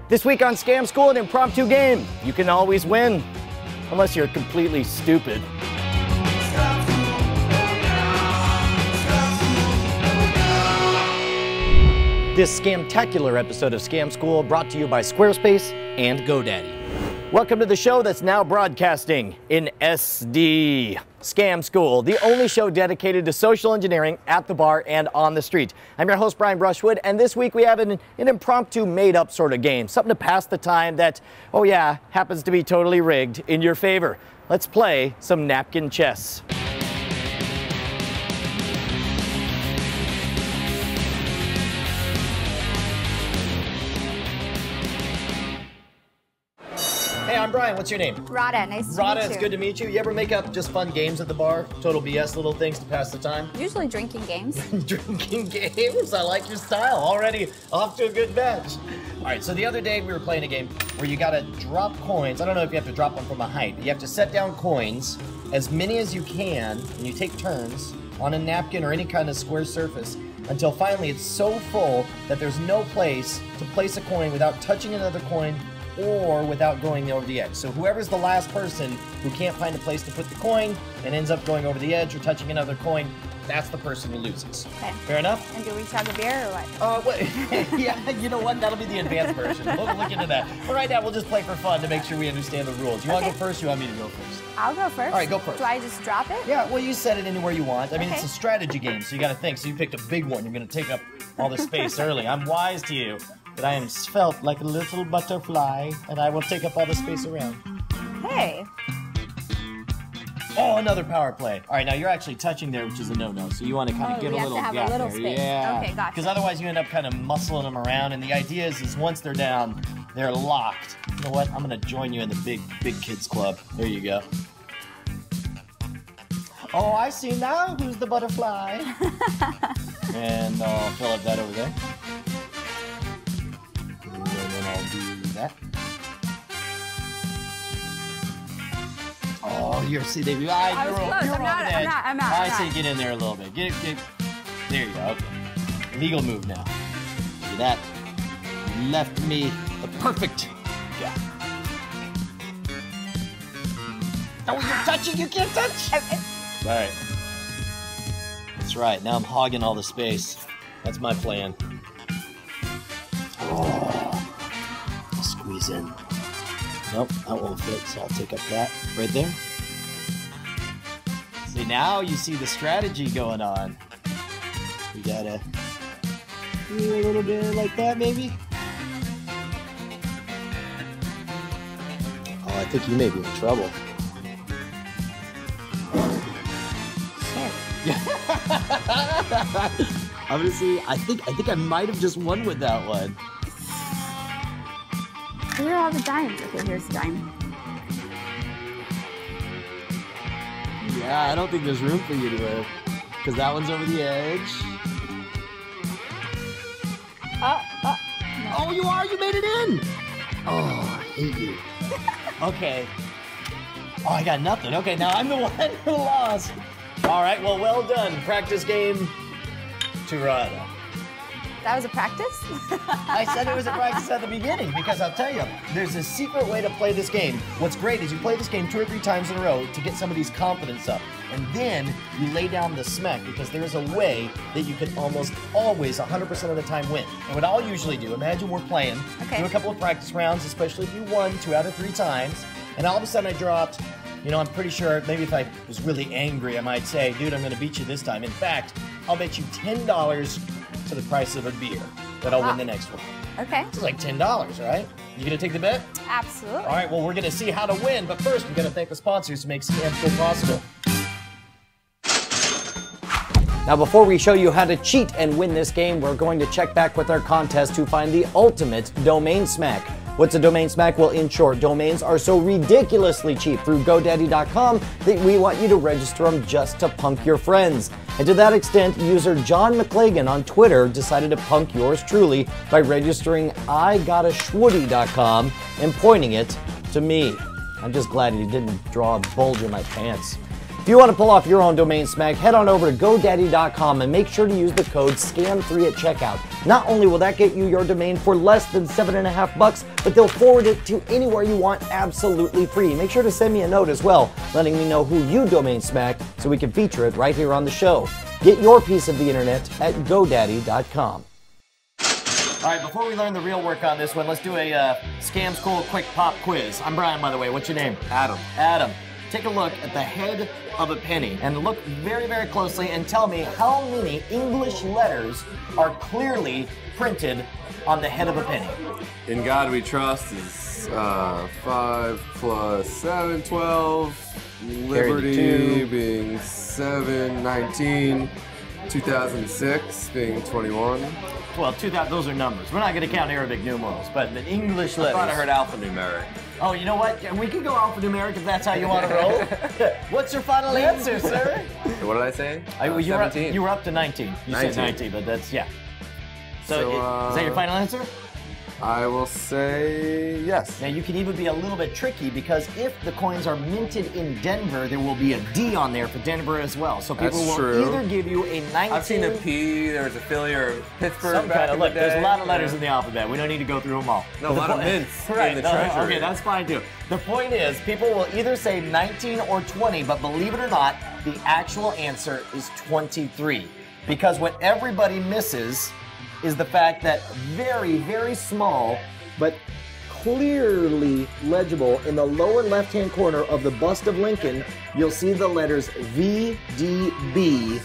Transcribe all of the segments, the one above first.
This week on Scam School, an impromptu game. You can always win, unless you're completely stupid. This scamtacular episode of Scam School brought to you by Squarespace and GoDaddy. Welcome to the show that's now broadcasting in SD. Scam School, the only show dedicated to social engineering at the bar and on the street. I'm your host, Brian Brushwood, and this week we have an impromptu made-up sort of game. Something to pass the time that, oh yeah, happens to be totally rigged in your favor. Let's play some Napkin Chess. Hey, I'm Brian. What's your name? Rada. Nice to meet you. Rada, it's good to meet you. You ever make up just fun games at the bar? Total BS little things to pass the time? Usually drinking games. Drinking games? I like your style. Already off to a good match. All right, so the other day we were playing a game where you gotta drop coins. I don't know if you have to drop them from a height. You have to set down coins, as many as you can, and you take turns on a napkin or any kind of square surface until finally it's so full that there's no place to place a coin without touching another coin or without going over the edge. So whoever's the last person who can't find a place to put the coin and ends up going over the edge or touching another coin, that's the person who loses. Okay. Fair enough? And do we chug a beer or what? Yeah, you know what? That'll be the advanced version. We'll look into that. But right now, we'll just play for fun to make sure we understand the rules. You want to go first or you want me to go first? I'll go first. All right, go first. Do I just drop it? Yeah, well, you set it anywhere you want. I mean, it's a strategy game, so you got to think. So you picked a big one. You're going to take up all the space early. I'm wise to you. That I am svelte like a little butterfly, and I will take up all the space around. Hey. Oh, another power play. All right, now you're actually touching there, which is a no-no. So you want to kind of get a little gap have a little there. space. Yeah. Okay, gotcha. Because otherwise you end up kind of muscling them around, and the idea is once they're down, they're locked. You know what? I'm going to join you in the big kids club. There you go. Oh, I see now who's the butterfly. And I'll fill up that over there. And then I'll do that. Oh, you're see, you're I was close. over the edge. I'm not. I say get in there a little bit. Get. There you go. Okay. Legal move now. Look at that. Left me the perfect gap. Oh, you're touching. You can't touch. All right. That's right. Now I'm hogging all the space. That's my plan. Oh, squeeze in. Nope, that won't fit, so I'll take up that right there. See, now you see the strategy going on. We gotta do a little bit like that, maybe. Oh, I think you may be in trouble. I'm gonna see. I think I might have just won with that one. Where are all the dimes? Okay, here's the dime. Yeah, I don't think there's room for you to move. Because that one's over the edge. No. Oh, you are? You made it in! Oh, I hate you. Okay. Oh, I got nothing. Okay, now I'm the one who lost. All right, well done. Practice game to Rada. That was a practice? I said it was a practice at the beginning because I'll tell you, there's a secret way to play this game. What's great is you play this game 2 or 3 times in a row to get somebody's confidence up. And then you lay down the smack because there's a way that you can almost always, 100% of the time, win. And what I'll usually do, imagine we're playing, do a couple of practice rounds, especially if you won 2 out of 3 times, and all of a sudden I dropped, you know, I'm pretty sure, maybe if I was really angry, I might say, dude, I'm gonna beat you this time. In fact, I'll bet you $10 to the price of a beer that I'll win the next one. Okay. It's like $10, right? You gonna take the bet? Absolutely. All right, well, we're gonna see how to win, but first, we're gonna thank the sponsors who make Scam School possible. Now, before we show you how to cheat and win this game, we're going to check back with our contest to find the ultimate domain smack. What's a domain smack? Well, in short, domains are so ridiculously cheap through GoDaddy.com that we want you to register them just to punk your friends. And to that extent, user John McClagan on Twitter decided to punk yours truly by registering IGotASchwoody.com and pointing it to me. I'm just glad he didn't draw a bulge in my pants. If you want to pull off your own domain smack, head on over to GoDaddy.com and make sure to use the code SCAM3 at checkout. Not only will that get you your domain for less than $7.50, but they'll forward it to anywhere you want absolutely free. Make sure to send me a note as well, letting me know who you domain smacked so we can feature it right here on the show. Get your piece of the internet at GoDaddy.com. All right, before we learn the real work on this one, let's do a Scam School quick pop quiz. I'm Brian, by the way. What's your name? Adam. Adam. Take a look at the head of a penny and look very, very closely and tell me how many English letters are clearly printed on the head of a penny. In God We Trust is 5 plus 7, 12. Liberty being 7, 19. 2006 being 21. Well, 2000, those are numbers. We're not going to count Arabic numerals, but the English letters. I thought I heard alphanumeric. Oh, you know what? We can go alphanumeric if that's how you want to roll. What's your final answer, sir? What did I say? You were up to 19. You 19. said 19, but that's, yeah. So is that your final answer? I will say yes. Now, you can even be a little bit tricky because if the coins are minted in Denver, there will be a D on there for Denver as well. So people will either give you a 19... I've seen a P, there's a Philly or Pittsburgh. Some kind of, look, there's a lot of letters in the alphabet. We don't need to go through them all. No, a lot of mints in the treasury. Okay, that's fine too. The point is, people will either say 19 or 20, but believe it or not, the actual answer is 23. Because what everybody misses is the fact that very, very small, but clearly legible in the lower left-hand corner of the bust of Lincoln, you'll see the letters VDB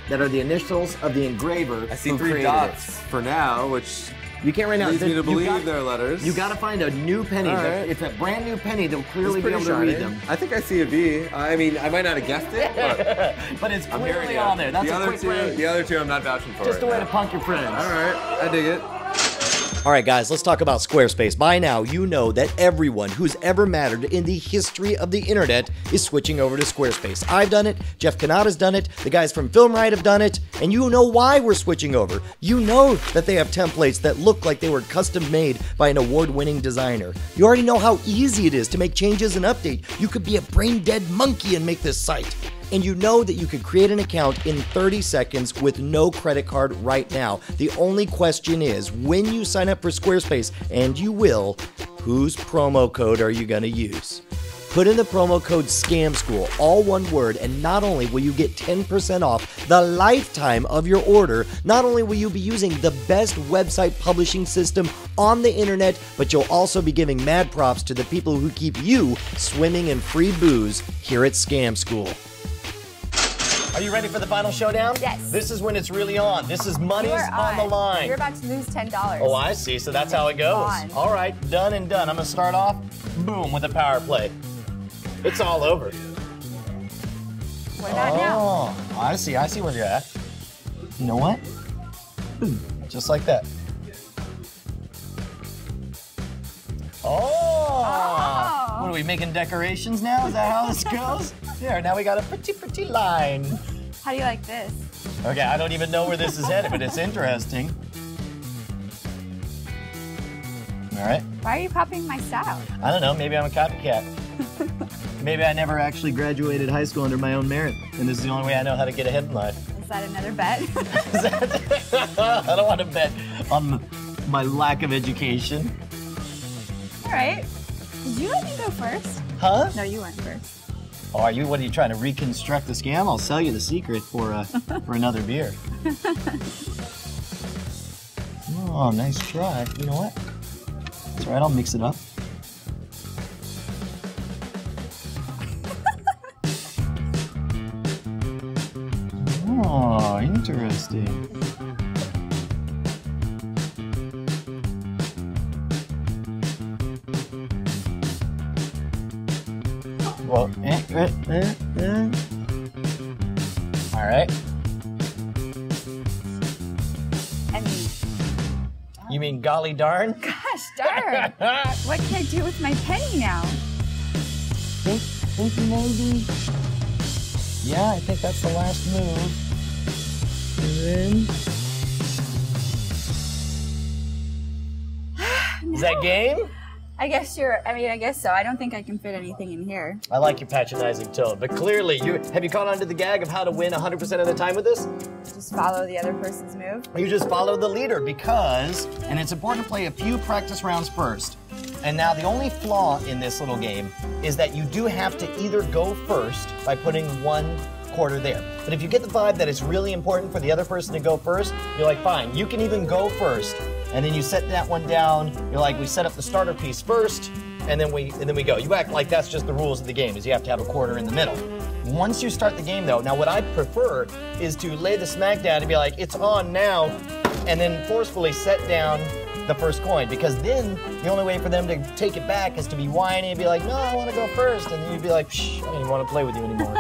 that are the initials of the engraver. I see 3 dots for now, which you can't right now. Leads me to believe they're letters. You got to find a new penny. Right. It's a brand new penny. They'll clearly be able to read them. I think I see a V. I mean, I might not have guessed it, but but it's clearly on there. That's the other two I'm not vouching for. Just a way to punk your friends. All right, I dig it. All right, guys, let's talk about Squarespace. By now, you know that everyone who's ever mattered in the history of the internet is switching over to Squarespace. I've done it, Jeff Kanata's done it, the guys from Film Riot have done it, and you know why we're switching over. You know that they have templates that look like they were custom made by an award-winning designer. You already know how easy it is to make changes and update. You could be a brain-dead monkey and make this site. And you know that you could create an account in 30 seconds with no credit card right now. The only question is, when you sign up for Squarespace, and you will, whose promo code are you going to use? Put in the promo code SCAMSCHOOL, all one word, and not only will you get 10% off the lifetime of your order, not only will you be using the best website publishing system on the internet, but you'll also be giving mad props to the people who keep you swimming in free booze here at Scam School. Are you ready for the final showdown? Yes. This is when it's really on. This is money's on the line. You're about to lose $10. Oh, I see. So that's how it goes. All right, done and done. I'm going to start off, boom, with a power play. It's all over. What about now? Oh, I see where you're at. You know what? Boom, just like that. Oh! What are we making decorations now? Is that how this goes? There, now we got a pretty line. How do you like this? Okay, I don't even know where this is headed, but it's interesting. All right. Why are you copying my style? I don't know, maybe I'm a copycat. Maybe I never actually graduated high school under my own merit, and this is the only way I know how to get ahead in life. Is that another bet? I don't want to bet on my lack of education. All right. Did you let me go first? Huh? No, you went first. Oh, what are you trying to reconstruct the scam? I'll sell you the secret for another beer. Oh, nice try. You know what? That's all right, I'll mix it up. Oh, interesting. Well, all right. I mean, You mean golly darn? gosh darn. What can I do with my penny now? Think maybe. Yeah, I think that's the last move. And then. No. Is that game? I guess so. I don't think I can fit anything in here. I like your patronizing tone, but clearly, have you caught on to the gag of how to win 100% of the time with this? Just follow the other person's move. You just follow the leader because, and it's important to play a few practice rounds first. And now the only flaw in this little game is that you do have to either go first by putting 1 quarter there. But if you get the vibe that it's really important for the other person to go first, you're like, fine, you can even go first. And then you set that one down. You're like, we set up the starter piece first, and then we go. You act like that's just the rules of the game, is you have to have a quarter in the middle. Once you start the game though, now what I prefer is to lay the smack down and be like, it's on now, and then forcefully set down the first coin, because then the only way for them to take it back is to be whiny and be like, no, I want to go first, and then you'd be like, shh, I don't even want to play with you anymore.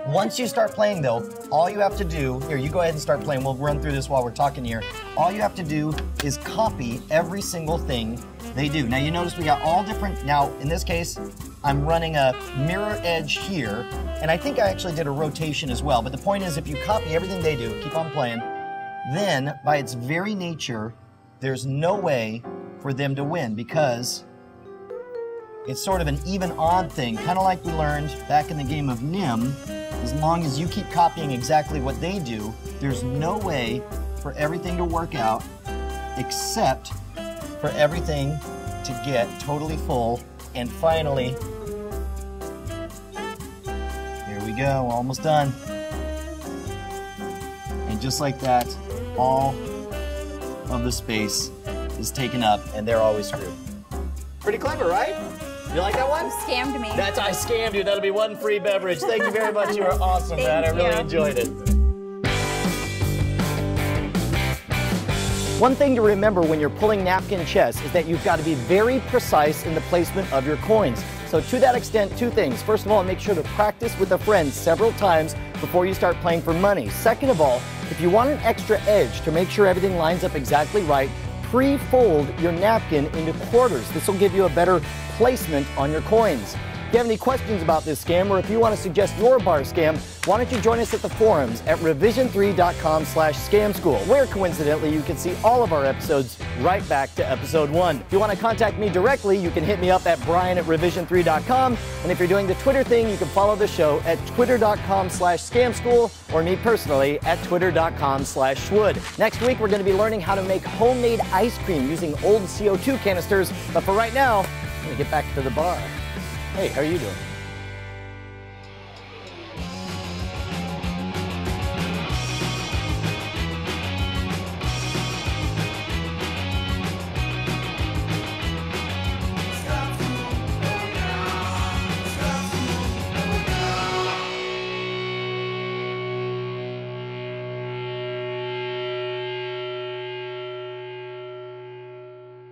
Once you start playing though, all you have to do, here, you go ahead and start playing, we'll run through this while we're talking here. All you have to do is copy every single thing they do. Now you notice we got all different, now in this case, I'm running a mirror edge here, and I think I actually did a rotation as well, but the point is if you copy everything they do, keep on playing, then by its very nature, there's no way for them to win because it's sort of an even-odd thing, kind of like we learned back in the game of Nim. As long as you keep copying exactly what they do, there's no way for everything to work out except for everything to get totally full. And finally, here we go, almost done. And just like that, all of the space is taken up and they're always screwed. Pretty clever, right? You like that one? You scammed me. I scammed you. That'll be 1 free beverage. Thank you very much. You were awesome, man. I really enjoyed it. One thing to remember when you're pulling napkin chess is that you've got to be very precise in the placement of your coins. So to that extent, 2 things. First of all, make sure to practice with a friend several times before you start playing for money. Second of all, if you want an extra edge to make sure everything lines up exactly right, pre-fold your napkin into quarters. This will give you a better placement on your coins. If you have any questions about this scam, or if you want to suggest your bar scam, why don't you join us at the forums at revision3.com/scamschool, where coincidentally you can see all of our episodes right back to episode 1. If you want to contact me directly, you can hit me up at brian@revision3.com, and if you're doing the Twitter thing, you can follow the show at twitter.com/scamschool, or me personally at twitter.com/schwood. Next week, we're going to be learning how to make homemade ice cream using old CO2 canisters, but for right now, I'm going to get back to the bar. Hey, how are you doing?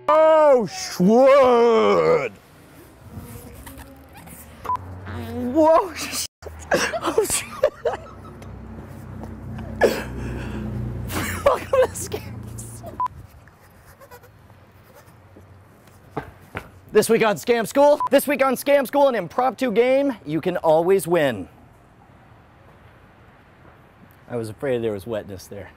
Oh, Schwood! Whoa! Oh, shit! Welcome to Scams. This week on Scam School. This week on Scam School, an impromptu game you can always win. I was afraid there was wetness there.